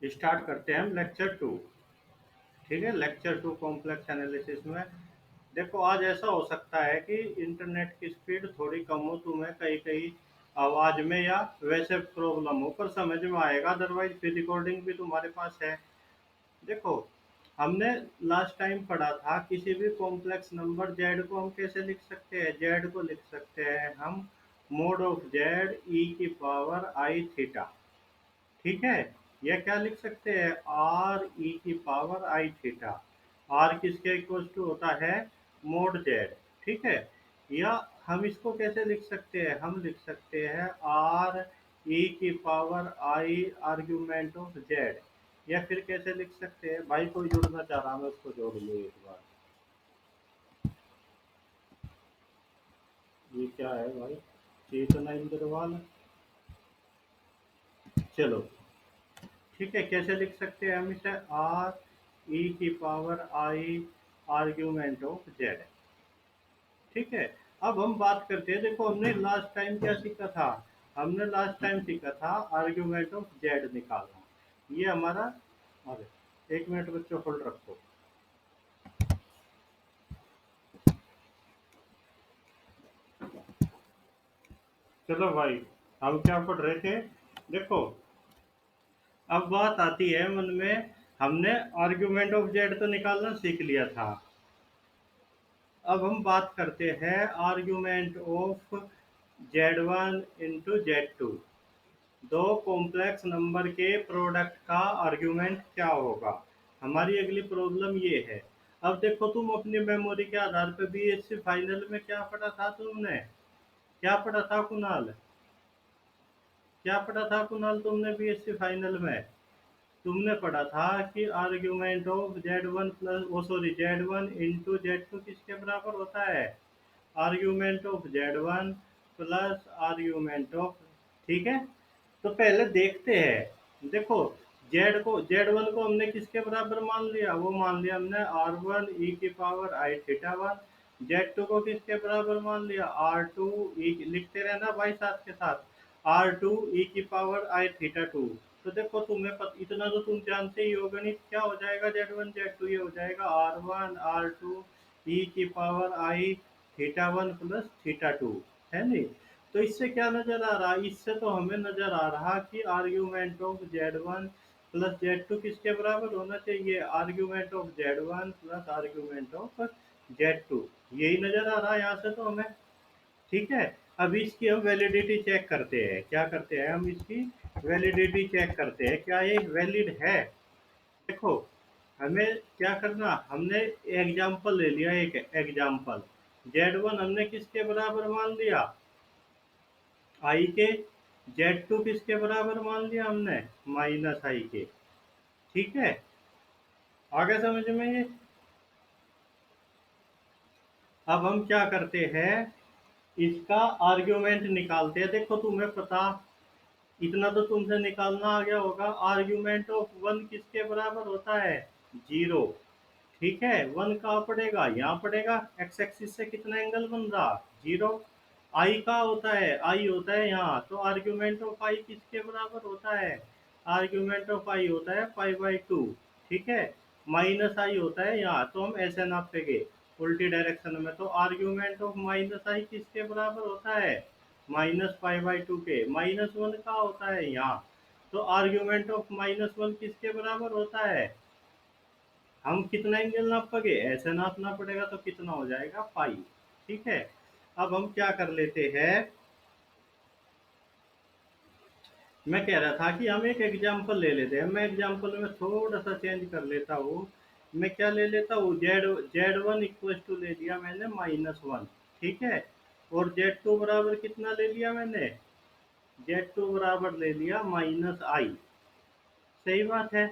Start करते हैं हम लेक्चर 2। ठीक है, लेक्चर 2 कॉम्प्लेक्स एनालिसिस में। देखो, आज ऐसा हो सकता है कि इंटरनेट की स्पीड थोड़ी कम हो, तुम्हें कहीं कहीं आवाज में या वैसे प्रॉब्लम हो, पर समझ में आएगा, अदरवाइज फिर रिकॉर्डिंग भी तुम्हारे पास है। देखो, हमने लास्ट टाइम पढ़ा था किसी भी कॉम्प्लेक्स नंबर जेड को हम कैसे लिख सकते हैं। जेड को लिख सकते हैं हम मोड ऑफ जेड ई की पावर आई थीटा। ठीक है, या क्या लिख सकते हैं, आर ई की पावर आई थीटा। आर किसके इक्वल टू होता है, मोड जेड। ठीक है, या हम इसको कैसे लिख सकते हैं, हम लिख सकते हैं आर ई की power I argument of Z. या फिर कैसे लिख सकते हैं, भाई कोई जोड़ना चाह रहा, मैं उसको जोड़ लूँ एक बार। ये क्या है भाई, चेतना इंद्रवाल। चलो, ठीक है, कैसे लिख सकते हैं हम इसे, आर ई की power I argument of Z. ठीक है, अब हम बात करते हैं। देखो, हमने लास्ट टाइम क्या सीखा था, हमने लास्ट टाइम सीखा था आर्ग्यूमेंट ऑफ जेड निकालना। ये हमारा, अरे एक मिनट बच्चों, होल्ड रखो। चलो भाई, हम क्या पढ़ रहे थे। देखो, अब बात आती है मन में, हमने आर्ग्यूमेंट ऑफ जेड तो निकालना सीख लिया था। अब हम बात करते हैं argument of Z1 into Z2। दो कॉम्प्लेक्स नंबर के प्रोडक्ट का आर्ग्यूमेंट क्या होगा। हमारी अगली प्रॉब्लम ये है। अब देखो, तुम अपनी मेमोरी के आधार पर बीएससी फाइनल में क्या पढ़ा था तुमने, क्या पढ़ा था कुणाल, क्या पढ़ा था कुणाल तुमने बीएससी फाइनल में। तुमने पढ़ा था कि argument of Z1 plus, oh sorry, Z1 into Z2 किसके बराबर होता है, argument of Z1 plus argument of. ठीक है, तो पहले देखते हैं। देखो, Z1 को हमने किसके बराबर मान लिया, वो मान लिया हमने R1 ई की power i theta one. Z2 को किसके बराबर मान लिया, R2 ई, लिखते रहना भाई साथ के साथ, R2 ई की पावर आई थीटा टू। तो देखो, तुम्हें इतना तो तुम जानते ही हो, गणित क्या हो जाएगा, Z1 Z2 ये हो जाएगा R1 R2 ई की power i theta one plus theta two, है नहीं। तो इससे क्या नजर आ रहा, इससे तो हमें नजर आ रहा कि argument of Z1 plus Z2 किसके बराबर होना चाहिए, argument of Z1 plus argument of Z2। यही नजर आ रहा है यहाँ से तो हमें। ठीक है, अब इसकी हम वैलिडिटी चेक करते हैं। क्या करते हैं हम, इसकी वैलिडिटी चेक करते हैं, क्या ये वैलिड है। देखो, हमें क्या करना, हमने एग्जाम्पल ले लिया, एक एग्जाम्पल Z1 हमने किसके बराबर मान लिया, आई के। Z2 किसके बराबर मान लिया हमने, माइनस आई के। ठीक है, आगे समझ में ये। अब हम क्या करते हैं, इसका आर्ग्यूमेंट निकालते हैं। देखो, तुम्हें पता, इतना तो तुमसे निकालना आ गया होगा, आर्ग्यूमेंट ऑफ वन किसके बराबर होता है, जीरो। ठीक है, वन कहाँ पड़ेगा, यहाँ पड़ेगा, एक्स एक्सिस से कितना एंगल बन रहा, जीरो। आई का होता है, आई होता है यहाँ, तो आर्ग्यूमेंट ऑफ आई किसके बराबर होता है, आर्ग्यूमेंट ऑफ आई होता है पाई बाई टू। ठीक है, माइनस आई होता है यहाँ, तो हम ऐसे नापेंगे उल्टी डायरेक्शन में, तो आर्ग्यूमेंट ऑफ माइनस आई किसके बराबर होता है, माइनस पाई बाई टू के। माइनस वन का होता है यहाँ, तो आर्ग्यूमेंट ऑफ माइनस वन किसके बराबर होता है, हम कितना एंगल नापेंगे, ऐसे नापना पड़ेगा, तो कितना हो जाएगा, पाई। ठीक है, अब हम क्या कर लेते हैं, मैं कह रहा था कि हम एक एग्जाम्पल ले लेते हैं। मैं एग्जाम्पल में थोड़ा सा चेंज कर लेता हूँ। मैं क्या ले लेता हूँ, Z1 इक्वल टू ले लिया मैंने -1। ठीक है, और Z2 बराबर कितना ले लिया मैंने, Z2 बराबर ले लिया -i। सही बात है।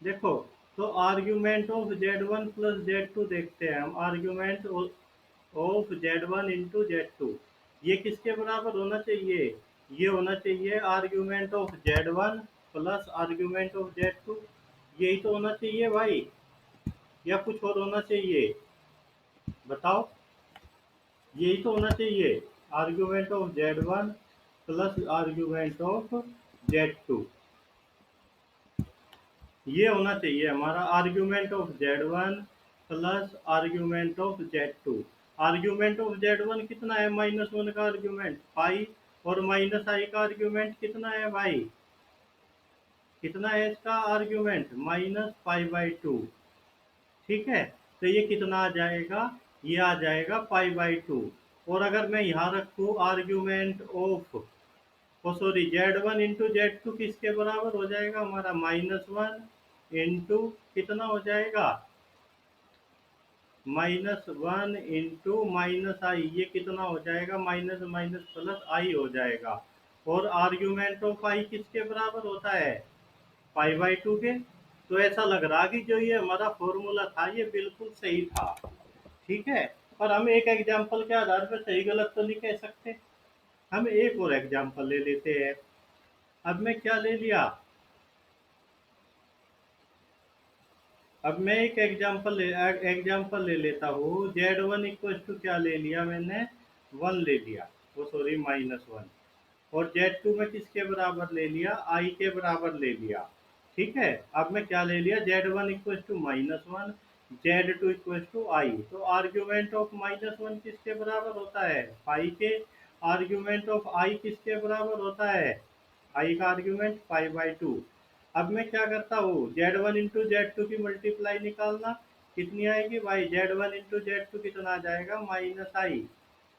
देखो, तो argument of Z1 plus Z2 देखते हैं हम, argument of Z1 into Z2, ये किसके बराबर होना चाहिए, ये होना चाहिए argument of Z1 plus argument of Z2। यही तो होना चाहिए भाई, या कुछ और होना चाहिए, बताओ। यही तो होना चाहिए, argument of Z1 plus argument of Z2। ये होना चाहिए हमारा argument of Z1 plus argument of Z2। Argument of Z1 कितना है, -1 का आर्ग्यूमेंट पाई, और -i का आर्ग्यूमेंट कितना है भाई, कितना है इसका आर्ग्यूमेंट, -π/2। ठीक है, तो ये कितना आ जाएगा, ये आ जाएगा π/2। और अगर मैं यहाँ रखूँ argument of, oh sorry, Z1 into Z2 किसके बराबर हो जाएगा हमारा, -1 इंटू कितना हो जाएगा, -1 इंटू -i, ये कितना हो जाएगा, माइनस माइनस प्लस आई हो जाएगा। और आर्ग्यूमेंट ऑफ आई किसके बराबर होता है, π/2 के। तो ऐसा लग रहा कि जो ये हमारा फॉर्मूला था ये बिल्कुल सही था। ठीक है, पर हम एक एग्जाम्पल के आधार पर सही गलत तो नहीं कह सकते। हम एक और एग्जाम्पल ले लेते हैं। अब मैं क्या ले लिया, अब मैं एक एग्जाम्पल ले लेता हूँ। Z1 इक्वल टू क्या ले लिया मैंने, 1 ले लिया, वो सॉरी -1। और Z2 में किसके बराबर ले लिया, I के बराबर ले लिया। ठीक है, अब मैं क्या ले लिया, Z1 equal to -1, Z2 equal to I। तो आर्ग्यूमेंट ऑफ -1 किसके बराबर होता है, पाई के। आर्ग्यूमेंट ऑफ I किसके बराबर होता है, I का आर्ग्यूमेंट π/2। अब मैं क्या करता हूँ, Z1 इंटू Z2 की मल्टीप्लाई निकालना, कितनी आएगी भाई, Z1 इंटू Z2 कितना आ जाएगा, -i।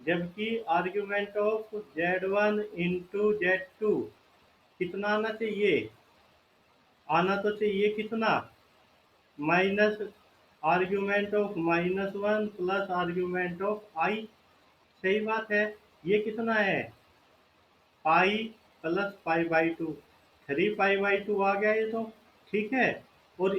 जबकि argument of Z1 into Z2 कितना आना चाहिए, आना तो चाहिए कितना, minus argument of -1 plus argument of I। सही बात है, ये कितना है, पाई प्लस π/2, 3π/2 आ गया ये तो। ठीक है, और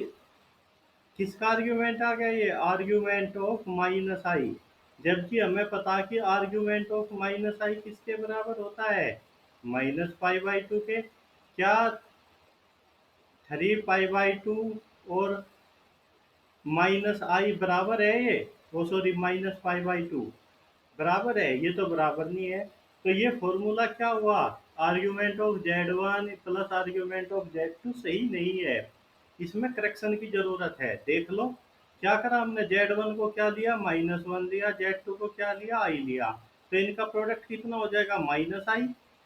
किसका आर्ग्यूमेंट आ गया, ये आर्ग्यूमेंट ऑफ -i। जबकि हमें पता कि आर्ग्यूमेंट ऑफ -i किसके बराबर होता है, -π/2 के। क्या 3π/2 और -i बराबर है ये, वो सॉरी -π/2 बराबर है, ये तो बराबर नहीं है। तो ये फॉर्मूला क्या हुआ, argument of Z1 plus argument of Z2 सही नहीं है, इसमें करेक्शन की जरूरत है। देख लो क्या करा हमने, Z1 को क्या लिया, -1 लिया, Z2 को क्या लिया, I लिया। तो इनका प्रोडक्ट कितना हो जाएगा, -i,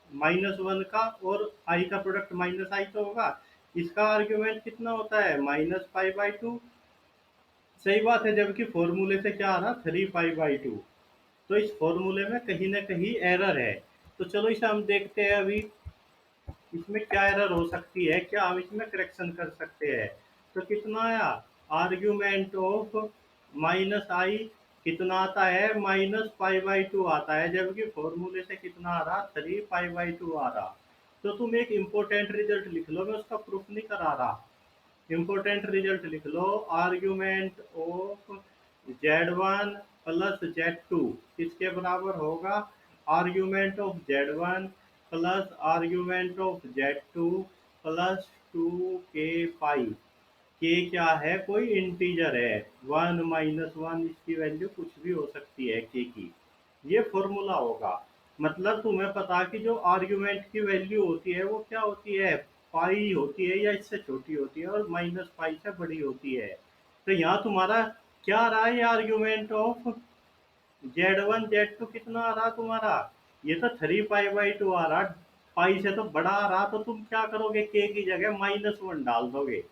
-1 का और I का प्रोडक्ट -i तो होगा। इसका आर्ग्यूमेंट कितना होता है, -π/2। सही बात है, जबकि फॉर्मूले से क्या आ रहा, 3π/2। तो इस फॉर्मूले में कहीं ना कहीं एरर है। तो चलो इसे हम देखते हैं अभी, इसमें क्या एरर हो सकती है, क्या हम इसमें करेक्शन कर सकते हैं। तो कितना आया, आर्ग्यूमेंट ऑफ -i कितना आता है, -π/2 आता है, जबकि फॉर्मूले से कितना आ रहा, 3π/2 आ रहा। तो तुम एक इम्पोर्टेंट रिजल्ट लिख लो, मैं उसका प्रूफ नहीं करा रहा। इम्पोर्टेंट रिजल्ट लिख लो, argument of Z1 plus Z2 किसके बराबर होगा, argument of Z1 plus argument of Z2 plus 2k पाई। के क्या है, कोई इंटीजर है, 1 -1, इसकी वैल्यू कुछ भी हो सकती है के की। ये फॉर्मूला होगा। मतलब तुम्हें पता कि जो आर्ग्यूमेंट की वैल्यू होती है वो क्या होती है, पाई होती है या इससे छोटी होती है, और -पाई से बड़ी होती है। तो यहाँ तुम्हारा क्या रहा है, आर्ग्यूमेंट ऑफ Z1 Z2 कितना आ रहा तुम्हारा, ये तो 3π/2 आ रहा, पाई से तो बड़ा आ रहा। तो तुम क्या करोगे, के की जगह -1 डाल दोगे,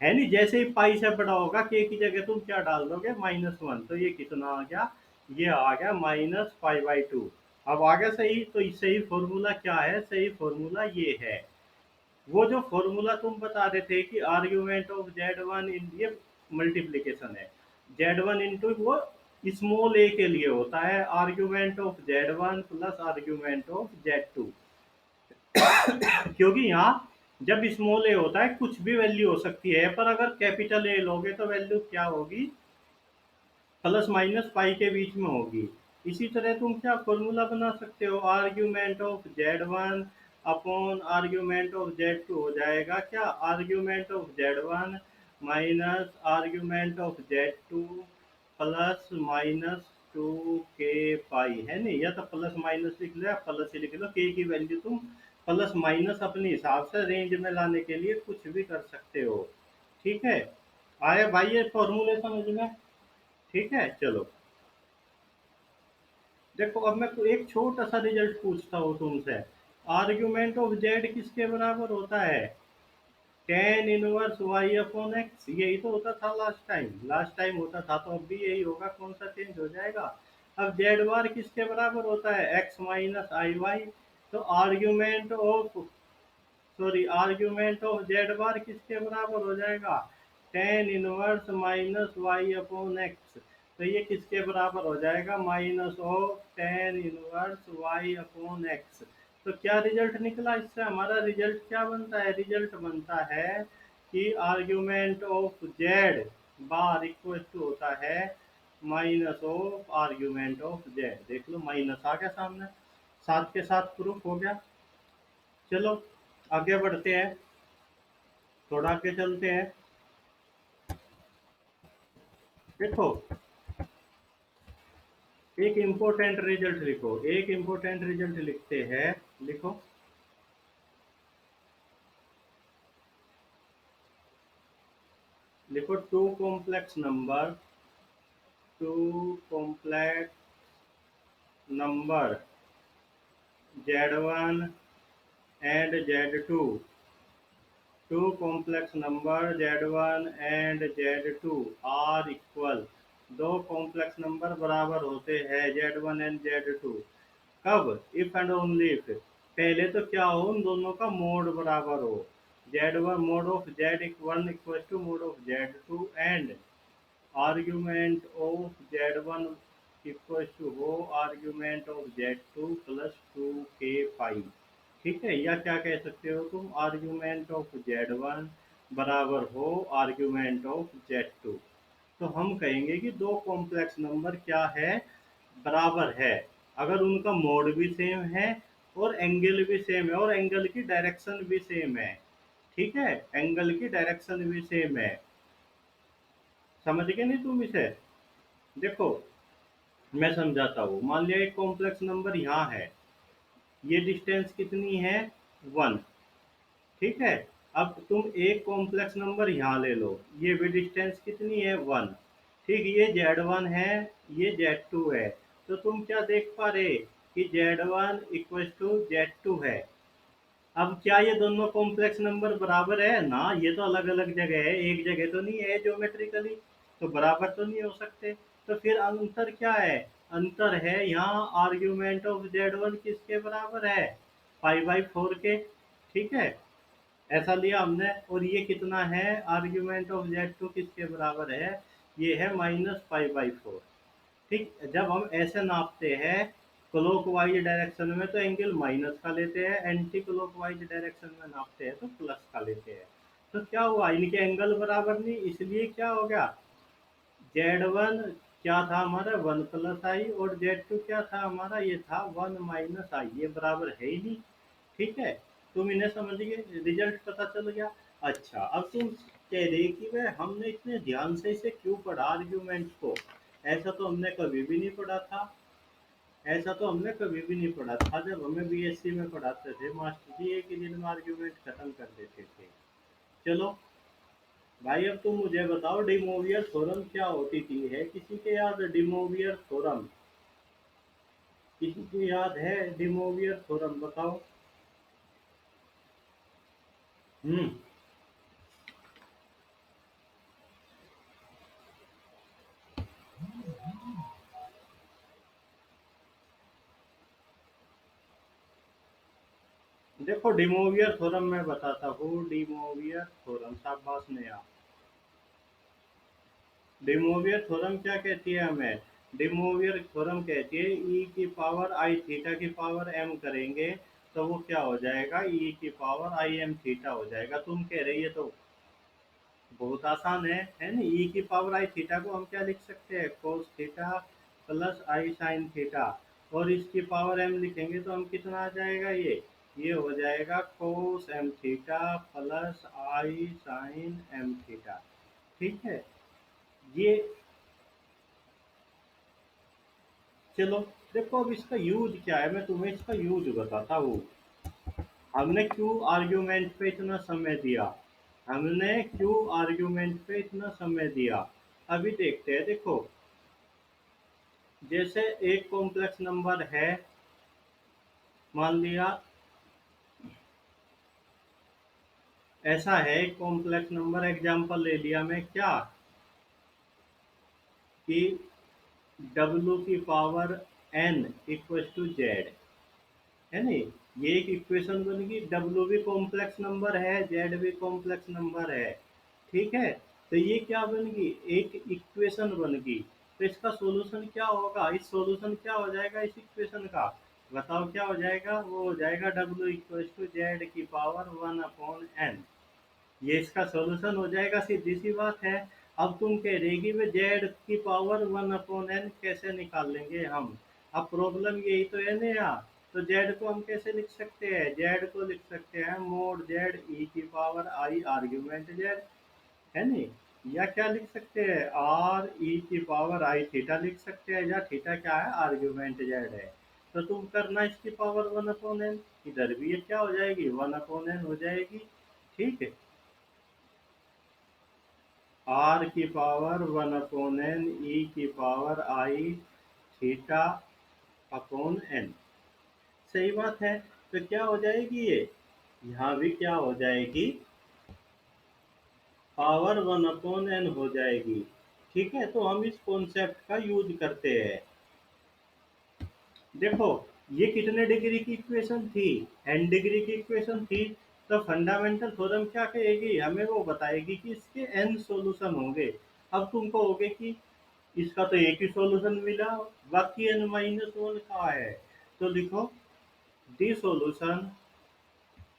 है नहीं। जैसे ही पाई से बड़ा होगा के की जगह तुम क्या डाल दोगे, -1। तो ये कितना आ गया, ये आ गया -π/2। अब आ गया सही। तो सही फॉर्मूला क्या है, सही फॉर्मूला ये है, वो जो फॉर्मूला तुम बता रहे थे कि आर्ग्यूमेंट ऑफ Z1 इन, ये मल्टीप्लीकेशन है, Z1 इंटू वो स्मॉल ए के लिए होता है, argument of Z1 plus argument of Z2। क्योंकि यहाँ जब स्मॉल ए होता है कुछ भी वैल्यू हो सकती है, पर अगर कैपिटल ए लोगे तो वैल्यू क्या होगी, प्लस माइनस पाई के बीच में होगी। इसी तरह तुम क्या फॉर्मूला बना सकते हो, argument of Z1 upon argument of Z2 हो जाएगा क्या, argument of Z1 minus argument of Z2 plus minus 2k पाई, है नहीं, या तो प्लस माइनस लिख लो या प्लस ही लिख लो, के की वैल्यू तुम प्लस माइनस अपने हिसाब से रेंज में लाने के लिए कुछ भी कर सकते हो। ठीक है, आया भाई ये फॉर्मूले समझ में? ठीक है चलो, देखो अब मैं एक छोटा सा रिजल्ट पूछता हूँ तुमसे। आर्ग्यूमेंट ऑफ जेड किसके बराबर होता है? Tan inverse y upon x, यही तो होता था लास्ट टाइम होता था, तो अब भी यही होगा, कौन सा चेंज हो जाएगा? अब जेड बार किसके बराबर होता है? X minus i y. तो आर्ग्यूमेंट ऑफ जेड बार किसके बराबर हो जाएगा? Tan inverse minus y upon x. तो ये किसके बराबर हो जाएगा? Minus of tan inverse y upon x. तो क्या रिजल्ट निकला इससे? हमारा रिजल्ट क्या बनता है? रिजल्ट बनता है कि argument of z bar equal to होता है minus of argument of z. देख लो माइनस आ गया सामने, साथ के साथ प्रूफ हो गया। चलो आगे बढ़ते हैं, थोड़ा आगे चलते हैं। देखो एक इम्पोर्टेंट रिजल्ट लिखो, एक इम्पोर्टेंट रिजल्ट लिखते हैं। लिखो, लिखो two complex number Z1 and Z2, two complex number Z1 and Z2 are equal, दो कॉम्प्लेक्स नंबर बराबर होते हैं Z1 एंड Z2। कब? इफ एंड ओनली इफ पहले तो क्या हो, उन दोनों का मोड बराबर हो। Z1 mod of Z1 equal to mod of Z2 and argument of Z1 equal to हो argument of Z2 plus 2k pi. ठीक है, या क्या कह सकते हो तुम? आर्ग्यूमेंट ऑफ Z1 बराबर हो आर्ग्यूमेंट ऑफ Z2। तो हम कहेंगे कि दो कॉम्प्लेक्स नंबर क्या है? बराबर है, अगर उनका मोड भी सेम है और एंगल भी सेम है और एंगल की डायरेक्शन भी सेम है। ठीक है, एंगल की डायरेक्शन भी सेम है। समझ गए नहीं तुम इसे? देखो मैं समझाता हूँ, मान लिया एक कॉम्प्लेक्स नंबर यहाँ है, ये डिस्टेंस कितनी है? 1। ठीक है, अब तुम एक कॉम्प्लेक्स नंबर यहाँ ले लो, ये भी डिस्टेंस कितनी है? 1। ठीक, ये Z1 है, ये Z2 है। तो तुम क्या देख पा रहे कि Z1 इक्वल टू Z2 है। अब क्या ये दोनों कॉम्प्लेक्स नंबर बराबर है ना? ये तो अलग अलग जगह है, एक जगह तो नहीं है ज्योमेट्रिकली, तो बराबर तो नहीं हो सकते। तो फिर अंतर क्या है? अंतर है यहाँ आर्ग्यूमेंट ऑफ Z1 किसके बराबर है? पाई/4 के। ठीक है, ऐसा लिया हमने। और ये कितना है? आर्ग्यूमेंट ऑफ Z2 किसके बराबर है? ये है -पाई/4। ठीक, जब हम ऐसे नापते हैं क्लॉकवाइज डायरेक्शन में तो एंगल माइनस का लेते हैं, एंटी क्लॉकवाइज डायरेक्शन में नापते हैं तो प्लस का लेते हैं। तो क्या हुआ, इनके एंगल बराबर नहीं, इसलिए क्या हो गया? Z1 क्या था हमारा? 1 + i, और Z2 क्या था हमारा? ये था 1 - i, ये बराबर है ही नहीं। ठीक है, तुम इन्हें समझ गए, रिजल्ट पता चल गया। अच्छा, अब तुम कह रहे कि वह हमने इतने ध्यान से इसे क्यों पढ़ा आर्ग्यूमेंट को? ऐसा तो हमने कभी भी नहीं पढ़ा था। ऐसा तो हमने कभी भी नहीं पढ़ा था, जब हमें बीएससी में पढ़ाते थे मास्टर जी एक ही दिन में आर्ग्यूमेंट खत्म कर देते थे। चलो भाई, अब तुम मुझे बताओ डिमोवियर थ्योरम क्या होती थी? है किसी के याद डिमोवियर थ्योरम? किसी को याद है डिमोवियर थ्योरम? बताओ। हम्म, देखो डिमोवियर थ्योरम मैं बताता हूँ। डिमोवियर थ्योरम, शाबाश नया। डिमोवियर थ्योरम क्या कहती है हमें? डिमोवियर थ्योरम कहती है ई की पावर आई थीटा की पावर एम करेंगे तो वो क्या हो जाएगा? ई की पावर आई एम थीटा हो जाएगा। तुम कह रही है तो बहुत आसान है ना? ई की पावर आई थीटा को हम क्या लिख सकते हैं? कोस थीटा प्लस आई साइन थीटा। और इसकी पावर एम लिखेंगे तो हम कितना आ जाएगा? ये हो जाएगा कोस एम थीटा प्लस आई साइन एम थीटा। ठीक है, ये चलो देखो अब इसका यूज क्या है, मैं तुम्हें इसका यूज बताता हूँ। हमने क्यों आर्ग्यूमेंट पे इतना समय दिया, हमने क्यों आर्ग्यूमेंट पे इतना समय दिया। अभी देखते हैं, देखो जैसे एक कॉम्प्लेक्स नंबर है, मान लिया ऐसा है, एक कॉम्प्लेक्स नंबर एग्जांपल ले लिया मैं क्या, कि w की power n equal to z, है नहीं। ये एक इक्वेशन बनेगी, डब्ल्यू भी कॉम्प्लेक्स नंबर है, जेड भी कॉम्प्लेक्स नंबर है, ठीक है। तो ये क्या बनेगी, एक इक्वेशन बनेगी। तो इसका सॉल्यूशन क्या होगा, इस सॉल्यूशन क्या हो जाएगा इस इक्वेशन का, बताओ क्या हो जाएगा, वो हो जाएगा डब्ल्यू इक्वल टू जेड की पावर 1/n। ये इसका सॉल्यूशन हो जाएगा, सीधी सी बात है। अब तुम कह रही कि वे जेड की पावर 1/n कैसे निकाल लेंगे हम। अब प्रॉब्लम यही तो है ना यार। तो जेड को हम कैसे लिख सकते हैं, जेड को लिख सकते हैं मोड जेड ई की पावर आई आर्ग्यूमेंट जेड, है नहीं। या क्या लिख सकते हैं, आर ई की पावर आई थीटा लिख सकते हैं, या थीटा क्या है, आर्ग्यूमेंट जेड है। तो तुम करना इसकी पावर 1/n, इधर भी ये क्या हो जाएगी 1/n हो जाएगी, ठीक है। आर की पावर 1/n ई की power i theta upon N, सही बात है। तो क्या हो जाएगी ये, यहाँ भी क्या हो जाएगी, पावर 1/n हो जाएगी, ठीक है। तो हम इस कॉन्सेप्ट का यूज करते हैं। देखो ये कितने डिग्री की इक्वेशन थी, n डिग्री की इक्वेशन थी। तो फंडामेंटल थ्योरम क्या कहेगी, हमें वो बताएगी कि इसके n सॉल्यूशन होंगे। अब तुम कहोगे कि इसका तो एक ही सॉल्यूशन मिला, बाकी n-1 कहाँ है। तो लिखो the solution,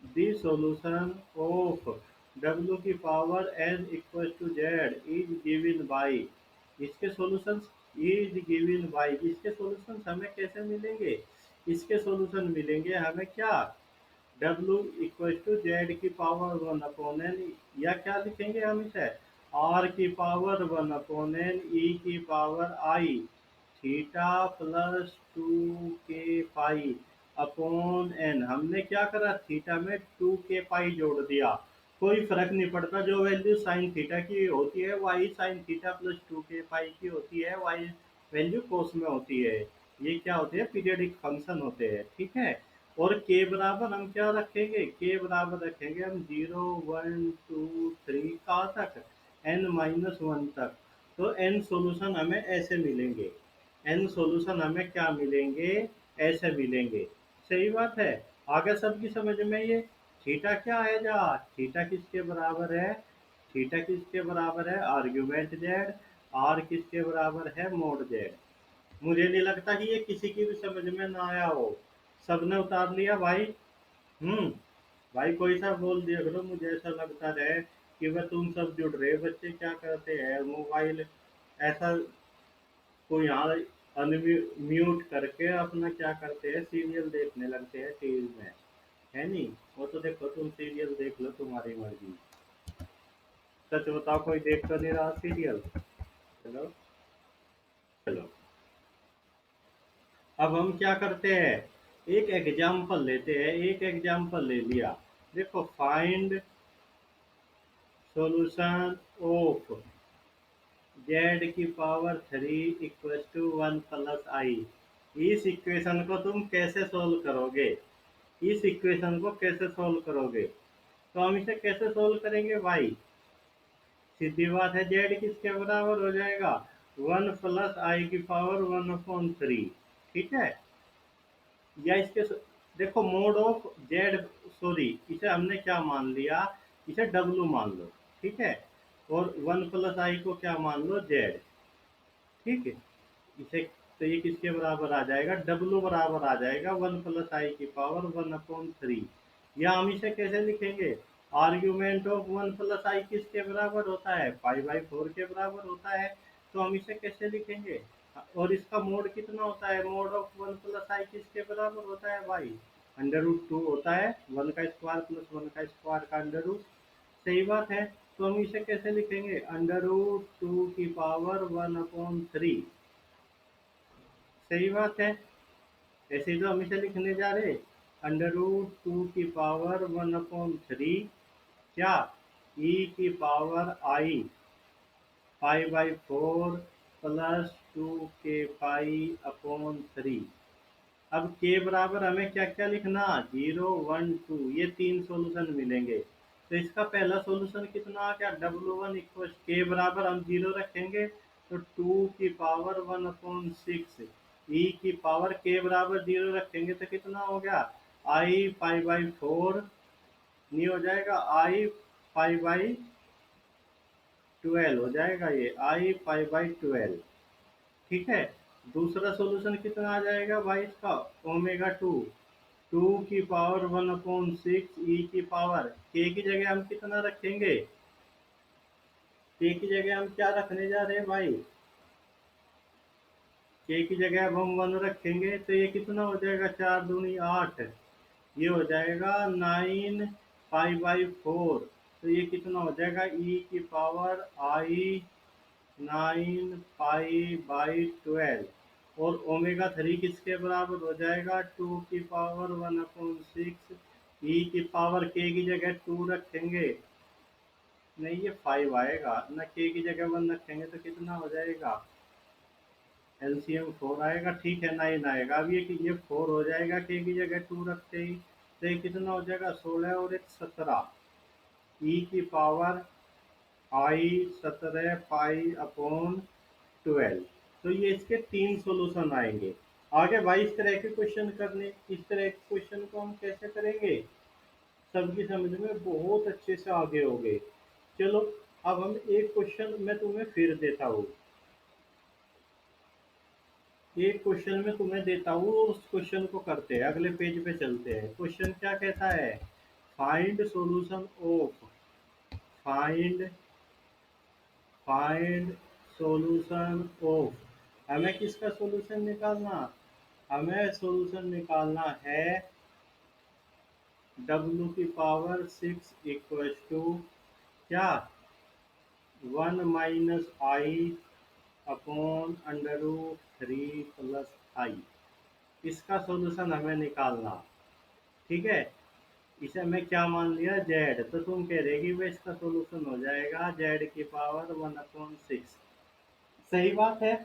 the solution of w की power n equal to z is given by, इसके सॉल्यूशंस इज गिवन बाई, इसके सॉल्यूशंस हमें कैसे मिलेंगे, इसके सॉल्यूशन मिलेंगे हमें क्या, w इक्वल टू जेड की पावर 1/n, या क्या लिखेंगे हम इसे, r की पावर 1/n e की power i theta plus 2k pi upon n. हमने क्या करा, थीटा में 2k पाई जोड़ दिया, कोई फर्क नहीं पड़ता, जो वैल्यू साइन थीटा की होती है वही साइन थीटा प्लस 2k पाई की होती है, वही वैल्यू कोस में होती है। ये क्या होते हैं, पीरियडिक फंक्शन होते हैं, ठीक है। और के बराबर हम क्या रखेंगे, के बराबर रखेंगे हम 0 1 2 3 कहाँ तक, n-1 तक। तो n सॉल्यूशन हमें ऐसे मिलेंगे, n सॉल्यूशन हमें क्या मिलेंगे, ऐसे मिलेंगे, सही बात है। आगे सबकी समझ में ये, थीटा क्या है, जा थीटा किसके बराबर है, थीटा किसके बराबर है आर्ग्यूमेंट जेड, आर किसके बराबर है मोड जेड। मुझे नहीं लगता कि ये किसी की भी समझ में ना आया हो, सबने उतार लिया भाई। हम्म। भाई कोई सा बोल दिया करो, मुझे ऐसा लगता रहे कि वह तुम सब जुड़ रहे, बच्चे क्या करते हैं मोबाइल ऐसा, कोई यहाँ अनम्यूट करके अपना क्या करते हैं, सीरियल देखने लगते हैं टीवी में, है नहीं। वो तो देखो तुम सीरियल देख लो, तुम्हारी मर्जी। सच बताओ कोई देख तो नहीं रहा सीरियल। चलो, चलो अब हम क्या करते हैं, एक एग्जाम्पल लेते हैं, एक एग्जाम्पल ले लिया। देखो फाइंड सॉल्यूशन ऑफ जेड की पावर 3 इक्वल टू 1 + i। इस इक्वेशन को तुम कैसे सोल्व करोगे, इस इक्वेशन को कैसे सोल्व करोगे। तो हम इसे कैसे सोल्व करेंगे भाई, सीधी बात है, जेड किसके बराबर हो जाएगा 1 + i की पावर 1/3, ठीक है। या इसके देखो मोड ऑफ जेड, सॉरी इसे हमने क्या मान लिया, इसे डब्लू मान लो, ठीक है। और 1 + i को क्या मान लो जेड, ठीक है। इसे तो ये किसके बराबर आ जाएगा, डब्लू बराबर आ जाएगा 1 + i की पावर 1/3। या हम इसे कैसे लिखेंगे, आर्ग्यूमेंट ऑफ 1 + i किसके बराबर होता है, पाई/4 के बराबर होता है। तो हम इसे कैसे लिखेंगे, और इसका मोड कितना होता है, मोड ऑफ 1 + i किसके बराबर होता है भाई, √2 होता है, 1 का स्क्वायर प्लस 1 का स्क्वायर का अंडर रूट, सही बात है। तो हम इसे कैसे लिखेंगे, √2 की पावर 1/3, सही बात है। ऐसे ही तो हम इसे लिखने जा रहे। अंडर रूट 2 की पावर 1/3 क्या e की पावर i पाई/4 प्लस 2k पाई/3। अब के बराबर हमें क्या क्या लिखना, 0 1 2, ये तीन सॉल्यूशन मिलेंगे। तो इसका पहला सॉल्यूशन कितना आ गया, W1 इक्वल के बराबर हम 0 रखेंगे तो 2 की पावर 1/6, ई की पावर के बराबर 0 रखेंगे तो कितना हो गया, i पाई/4 नहीं हो जाएगा, i पाई/12 हो जाएगा, ये i पाई/12। ठीक है। दूसरा सॉल्यूशन कितना आ जाएगा भाई इसका, ओमेगा 2, 2 की पावर 1/6 ई की पावर के की जगह हम कितना रखेंगे, के की जगह हम क्या रखने जा रहे हैं भाई, के की जगह अब हम 1 रखेंगे तो ये कितना हो जाएगा, 4 दूनी 8, ये हो जाएगा 9 पाई/4। तो ये कितना हो जाएगा, ई की पावर आई 9 पाई/12। और ओमेगा 3 किसके बराबर हो जाएगा, 2 की पावर 1/6, ई की पावर के की जगह 2 रखेंगे, नहीं ये 5 आएगा ना, के की जगह 1 रखेंगे तो कितना हो जाएगा, एलसीएम 4 आएगा। ठीक है, 9 आएगा। अब ये 4 हो जाएगा के की जगह 2 रखते ही, तो ये कितना हो जाएगा, 16 और एक 17, ई की पावर आई 17 पाई/12। तो ये इसके तीन सॉल्यूशन आएंगे। आगे भाई इस तरह के क्वेश्चन करने, इस तरह के क्वेश्चन को हम कैसे करेंगे, सबकी समझ में बहुत अच्छे से आगे हो गए। चलो अब हम एक क्वेश्चन मैं तुम्हें फिर देता हूँ, एक क्वेश्चन में तुम्हें देता हूँ, उस क्वेश्चन को करते हैं, अगले पेज पे चलते हैं। क्वेश्चन क्या कहता है, find solution of, find find solution of, हमें किसका सॉल्यूशन निकालना, हमें सॉल्यूशन निकालना है W की पावर 6 इक्वल टू क्या, 1 - i/√3 प्लस आई, इसका सॉल्यूशन हमें निकालना। ठीक है, इसे हमें क्या मान लिया, जेड, तो तुम कह रहे कि भाई इसका सॉल्यूशन हो जाएगा Z की पावर 1/6। सही बात है,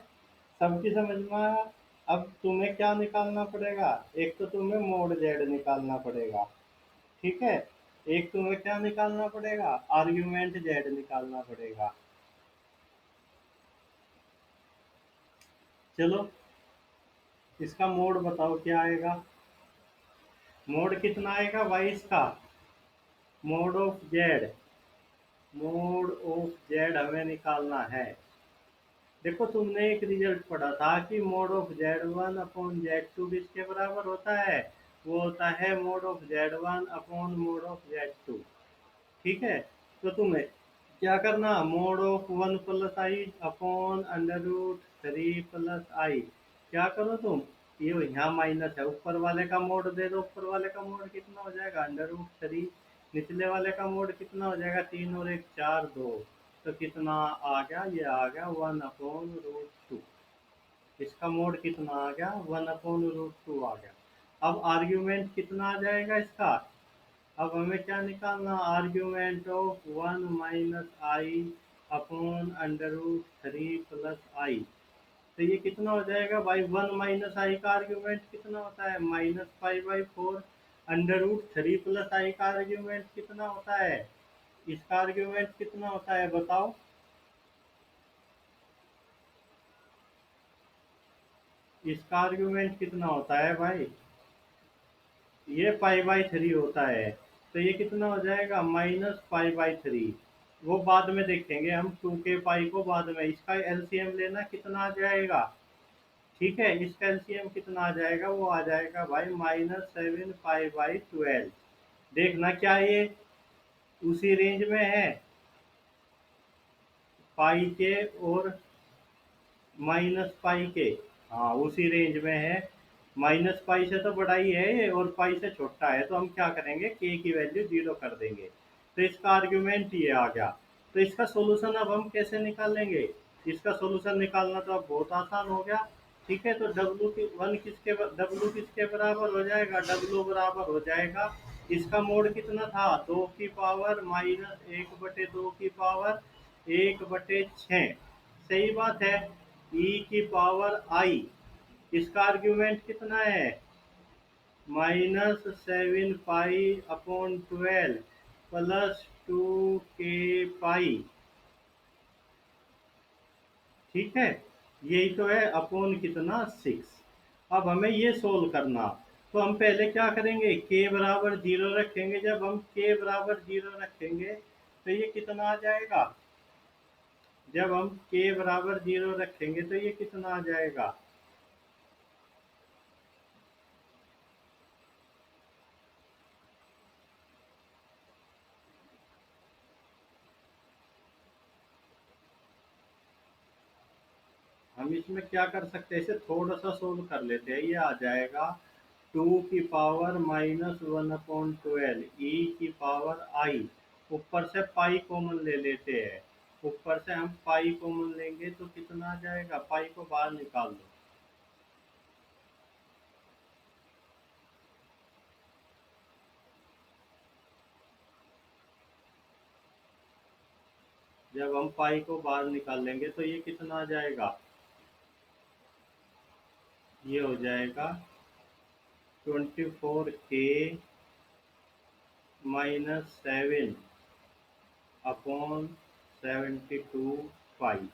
सबकी समझ में आया। अब तुम्हें क्या निकालना पड़ेगा, एक तो तुम्हें मोड जेड निकालना पड़ेगा, ठीक है, एक तुम्हें क्या निकालना पड़ेगा, आर्ग्यूमेंट जेड निकालना पड़ेगा। चलो इसका मोड बताओ क्या आएगा, मोड कितना आएगा भाई इसका, mode of Z, mode of Z हमें निकालना है। देखो तुमने एक रिजल्ट पढ़ा था कि मोड ऑफ Z1/Z2 किसके बराबर होता है, वो होता है मोड ऑफ Z1/मोड ऑफ Z2। ठीक है, तो तुम्हें क्या करना, mod of 1 plus i upon √3 plus i, क्या करो तुम, ये यहाँ माइनस है, ऊपर वाले का मोड दे दो, ऊपर वाले का मोड कितना हो जाएगा, √3, निचले वाले का मोड कितना हो जाएगा, 3 और 1 4 2, तो कितना आ गया, ये आ गया 1/√2, इसका मोड कितना आ गया, 1/√2 आ गया। अब आर्ग्यूमेंट कितना आ जाएगा इसका, अब हमें क्या निकालना, आर्ग्यूमेंट ऑफ 1 - i/√3 प्लस आई, तो ये कितना हो जाएगा भाई, 1 - i का आर्ग्यूमेंट कितना होता है, -पाई/4, √3 प्लस आई का आर्ग्यूमेंट कितना होता है, इसका आर्ग्यूमेंट कितना होता है बताओ, इसका आर्ग्यूमेंट कितना होता है भाई, ये पाई/3 होता है, तो ये कितना हो जाएगा, -पाई/3। वो बाद में देखेंगे हम, 2k पाई को बाद में, इसका एलसीएम लेना कितना आ जाएगा, ठीक है, इसका एलसीएम कितना आ जाएगा, वो आ जाएगा भाई -7 पाई/12। देखना क्या ये उसी रेंज में है, पाई के और -पाई के, हाँ उसी रेंज में है, -पाई से तो बड़ा ही है ये और पाई से छोटा है, तो हम क्या करेंगे, के की वैल्यू 0 कर देंगे, तो इसका आर्ग्यूमेंट ये आ गया। तो इसका सॉल्यूशन अब हम कैसे निकालेंगे, इसका सॉल्यूशन निकालना तो अब बहुत आसान हो गया। ठीक है, तो डब्लू किसके बराबर हो जाएगा, डब्लू बराबर हो जाएगा, इसका मोड कितना था, 2 की पावर माइनस 1/2 की पावर 1/6। सही बात है। e⁻आई, इसका आर्ग्यूमेंट कितना है, -7 पाई/12 +2 k पाई। ठीक है, यही तो है, अपॉन कितना, 6। अब हमें ये सोल्व करना, तो हम पहले क्या करेंगे, के बराबर 0 रखेंगे। जब हम के बराबर 0 रखेंगे तो ये कितना आ जाएगा, जब हम के बराबर 0 रखेंगे तो ये कितना आ जाएगा, हम इसमें क्या कर सकते हैं, इसे थोड़ा सा सोल्व कर लेते हैं। ये आ जाएगा 2 की पावर -1/12 e⁻आई। ऊपर से पाई कॉमन ले लेते हैं, ऊपर से हम पाई कॉमन लेंगे तो कितना आ जाएगा, पाई को बाहर निकाल दो। जब हम पाई को बाहर निकाल लेंगे तो ये कितना आ जाएगा, ये हो जाएगा 24k-7/72 पाई।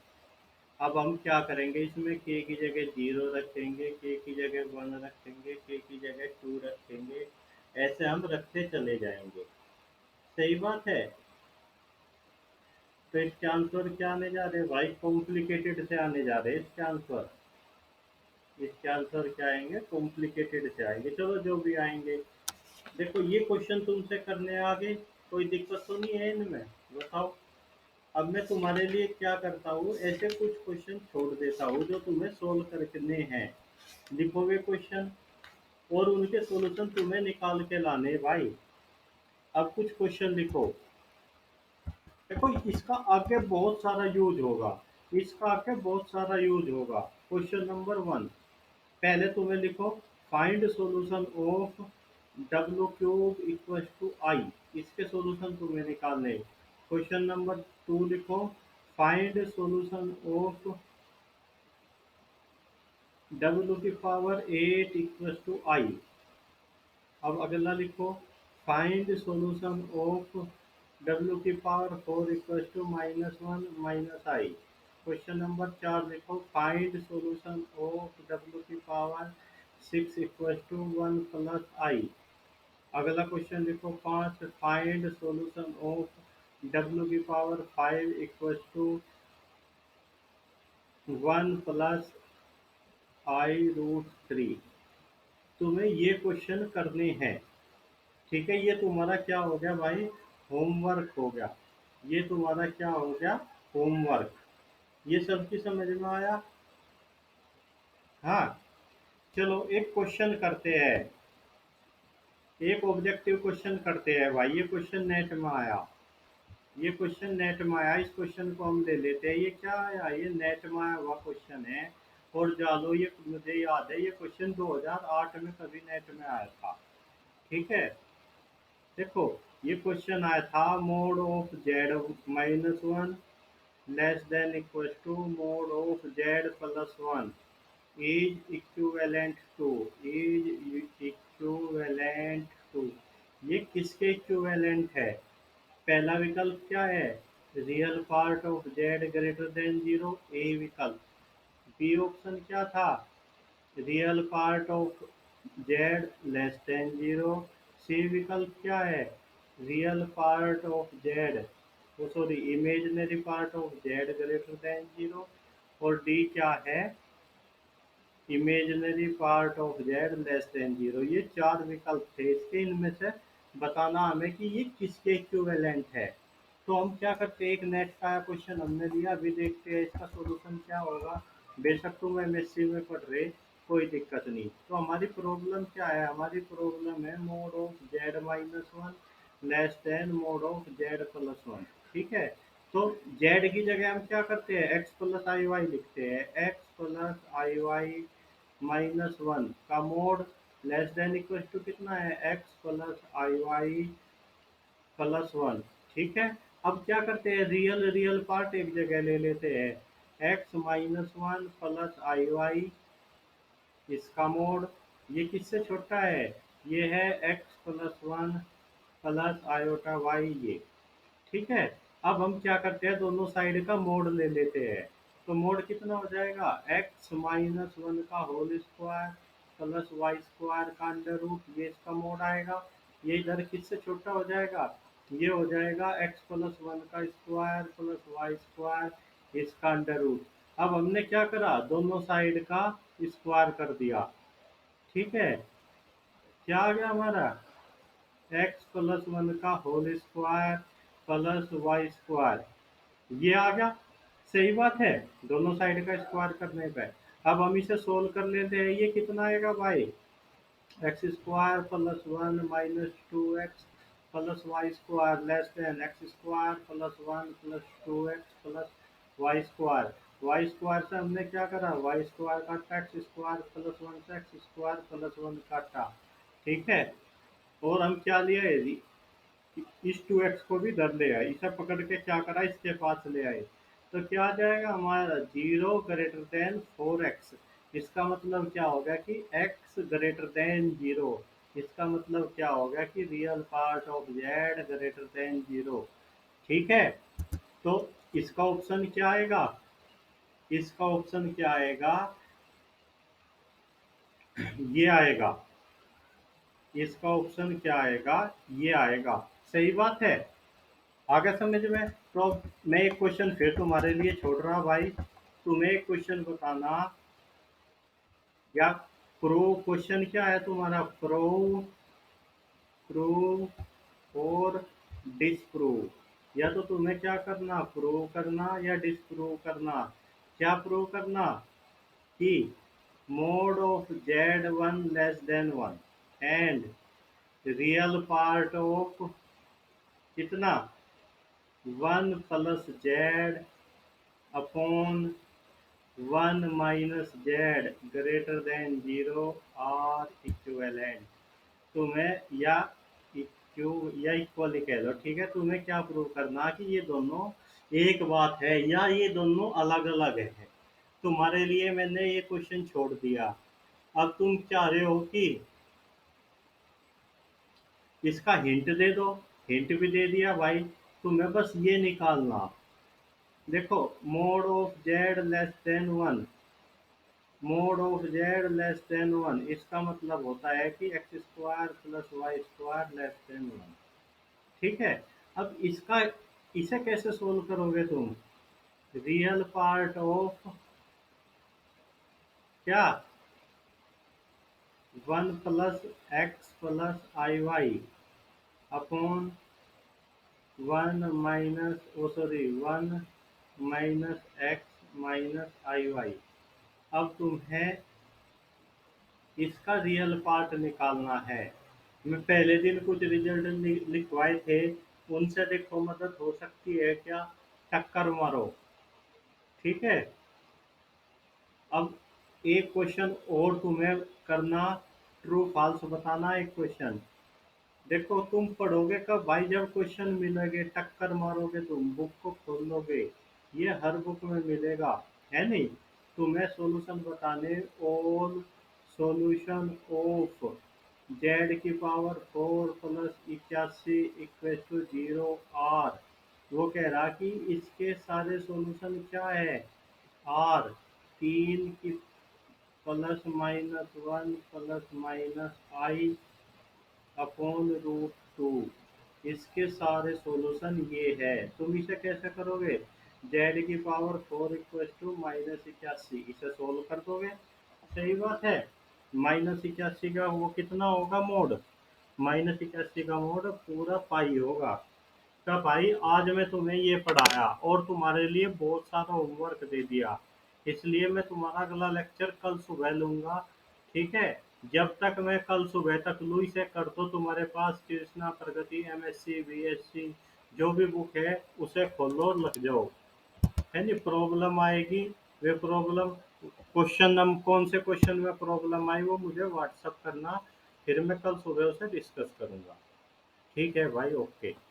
अब हम क्या करेंगे, इसमें के की जगह 0 रखेंगे, के की जगह 1 रखेंगे, के की जगह 2 रखेंगे, ऐसे हम रखते चले जाएंगे। सही बात है। तो इसके आंसर क्या आने जा रहे हैं भाई, कॉम्प्लिकेटेड से आने जा रहे हैं इसके आंसर। इसके आंसर क्या आएंगे, कॉम्प्लिकेटेड से आएंगे। चलो जो भी आएंगे, देखो ये क्वेश्चन तुमसे करने आगे, कोई दिक्कत तो नहीं है इनमें, बताओ। अब मैं तुम्हारे लिए क्या करता हूँ, ऐसे कुछ क्वेश्चन छोड़ देता हूँ जो तुम्हें सोल्व करने हैं। लिखोगे क्वेश्चन और उनके सॉल्यूशन तुम्हें निकाल के लाने हैं भाई। अब कुछ क्वेश्चन लिखो। देखो इसका आगे बहुत सारा यूज होगा, इसका आगे बहुत सारा यूज होगा। क्वेश्चन नंबर 1, पहले तुम्हें लिखो, find solution of W³ = I। इसके सॉल्यूशन तुम्हें निकालने। क्वेश्चन नंबर 2 लिखो, फाइंड सॉल्यूशन ऑफ W⁸ अब अगला लिखो, find solution of W⁴ = -1 - I। Question number 4 लिखो, find solution of W⁴ 6 = 1 + I। अगला क्वेश्चन लिखो 5, find solution of W⁵ = 1 + I√3। तुम्हें ये क्वेश्चन करने हैं। ठीक है, ये तुम्हारा क्या हो गया भाई, होमवर्क हो गया। ये तुम्हारा क्या हो गया, होमवर्क। ये सब की समझ में आया। हाँ, चलो एक क्वेश्चन करते हैं, एक ऑब्जेक्टिव क्वेश्चन करते हैं भाई। ये क्वेश्चन नेट में आया, ये क्वेश्चन नेट में आया, इस क्वेश्चन को हम ले लेते हैं। ये क्या आया, ये नेट में आया हुआ क्वेश्चन है। और जानो, ये मुझे याद है, ये क्वेश्चन 2008 में कभी नेट में आया था। ठीक है, देखो ये क्वेश्चन आया था, mod of Z-1 less than equal to mod of Z+1 is equivalent to, is equivalent to. ये किसके इक्विवेलेंट है, पहला विकल्प क्या है, real part of Z greater than 0, a विकल्प। बी ऑप्शन क्या था, real part of Z 0। C विकल्प क्या है, रियल पार्ट ऑफ जेड, वो sorry imaginary part of Z 0। और डी क्या है, इमेजिनरी पार्ट ऑफ Z<0। ये चार विकल्प थे इसके, इनमें से बताना हमें कि ये किसके इक्विवेलेंट है। तो हम क्या करते हैं, एक नेट का क्वेश्चन हमने लिया, अभी देखते हैं इसका सॉल्यूशन क्या होगा। बेशक तुम एमएससी में पढ़ रहे, कोई दिक्कत नहीं। तो हमारी प्रॉब्लम क्या है, हमारी प्रॉब्लम है mode of Z-1 less then mode of Z+1। ठीक है, तो Z की जगह हम क्या करते हैं, x + IY लिखते हैं, x + IY -1 का mod less than equal to कितना है, x plus i y plus 1। ठीक है। अब क्या करते हैं, रियल रियल पार्ट एक जगह ले लेते हैं, x-1 प्लस आई वाई इसका मोड, ये किससे छोटा है, ये है x plus 1 plus iota y ये। ठीक है। अब हम क्या करते हैं, दोनों साइड का मोड ले लेते हैं। तो मोड कितना हो जाएगा, x-1 का whole square plus y square का अंडर रूट, ये इसका मोड आएगा। ये इधर किससे छोटा हो जाएगा, ये हो जाएगा x प्लस 1 का स्क्वायर प्लस वाई स्क्वायर इसका अंडर रूट। अब हमने क्या करा, दोनों साइड का स्क्वायर कर दिया। ठीक है। क्या आ गया हमारा, x प्लस 1 का whole square plus y square, ये आ गया। सही बात है, दोनों साइड का स्क्वायर करने पे। अब हम इसे सोल्व कर लेते हैं, ये कितना आएगा भाई, x square plus 1 minus 2x plus y square less than x square plus 1 plus 2x plus y square. Y square से हमने क्या करा, वाई स्क्वायर काटा, एक्स स्क्वायर प्लस 1 से एक्स स्क्वायर प्लस 1 काटा। ठीक है। और हम क्या लिए, इस 2x को भी धर ले आए, इसे पकड़ के क्या करा, इसके पास ले आए। तो क्या आ जाएगा हमारा, 0 ग्रेटर देन 4x। इसका मतलब क्या होगा कि x ग्रेटर देन 0। इसका मतलब क्या होगा कि real part of z greater than 0। ठीक है। तो इसका ऑप्शन क्या आएगा, इसका ऑप्शन क्या आएगा, ये आएगा। इसका ऑप्शन क्या आएगा, ये आएगा। सही बात है, आगे समझ में। तो मैं एक क्वेश्चन फिर तुम्हारे लिए छोड़ रहा भाई, तुम्हें एक क्वेश्चन बताना, या प्रूव, क्वेश्चन क्या है तुम्हारा, प्रूव, प्रूव और डिसप्रूव। या तो तुम्हें क्या करना, प्रूव करना या डिसप्रूव करना। क्या प्रूव करना, कि mode of z1 less than 1 and real part of कितना, 1 plus Z upon 1 minus Z greater than 0 और इक्विवेलेंट। तुम्हें या इक्वली कह दो, ठीक है। तुम्हें क्या प्रूव करना कि ये दोनों एक बात है या ये दोनों अलग अलग है। तुम्हारे लिए मैंने ये क्वेश्चन छोड़ दिया। अब तुम चाह रहे हो कि इसका हिंट दे दो, हिंट भी दे दिया भाई। तुम्हें बस ये निकालना, देखो, mod of z less than 1, mod of z less than 1, इसका मतलब होता है कि x square plus y square less than 1। ठीक है। अब इसका, इसे कैसे सोल्व करोगे तुम, रियल पार्ट ऑफ क्या, 1 plus x plus i Y upon 1 minus, O sorry, 1 minus x minus i Y. अब तुम्हें इसका रियल पार्ट निकालना है। मैं पहले दिन कुछ रिजल्ट लिखवाए थे, उनसे देखो मदद हो सकती है क्या, टक्कर मारो। ठीक है। अब एक क्वेश्चन और तुम्हें करना, ट्रू फॉल्स बताना एक क्वेश्चन। देखो तुम पढ़ोगे कब भाई, जब क्वेश्चन मिलेंगे, टक्कर मारोगे, तुम बुक को खोल लोगे, ये हर बुक में मिलेगा, है नहीं। तुम्हें सॉल्यूशन बताने, ऑल सॉल्यूशन ऑफ जेड की power 4 plus 81 equal to 0 are. वो कह रहा कि इसके सारे सॉल्यूशन क्या है, आर, 3 की +-1 प्लस आई अपॉन √2, इसके सारे सॉल्यूशन ये है। तुम इसे कैसे करोगे, जेड की पावर 4 इक्वल टू -81, इसे सोल्व कर दोगे। सही बात है। -81 का वो कितना होगा मोड, -81 का मोड पूरा पाई होगा। तो भाई आज मैं तुम्हें ये पढ़ाया और तुम्हारे लिए बहुत सारा होमवर्क दे दिया, इसलिए मैं तुम्हारा अगला लेक्चर कल सुबह लूँगा। ठीक है। जब तक मैं कल सुबह तक लूँ, इसे कर दो। तुम्हारे पास कृष्णा प्रगति MSc BSc जो भी बुक है उसे खोलो और लग जाओ, है नहीं। प्रॉब्लम आएगी, वे प्रॉब्लम क्वेश्चन नम कौन से क्वेश्चन में प्रॉब्लम आई वो मुझे व्हाट्सअप करना, फिर मैं कल सुबह उसे डिस्कस करूंगा। ठीक है भाई, ओके।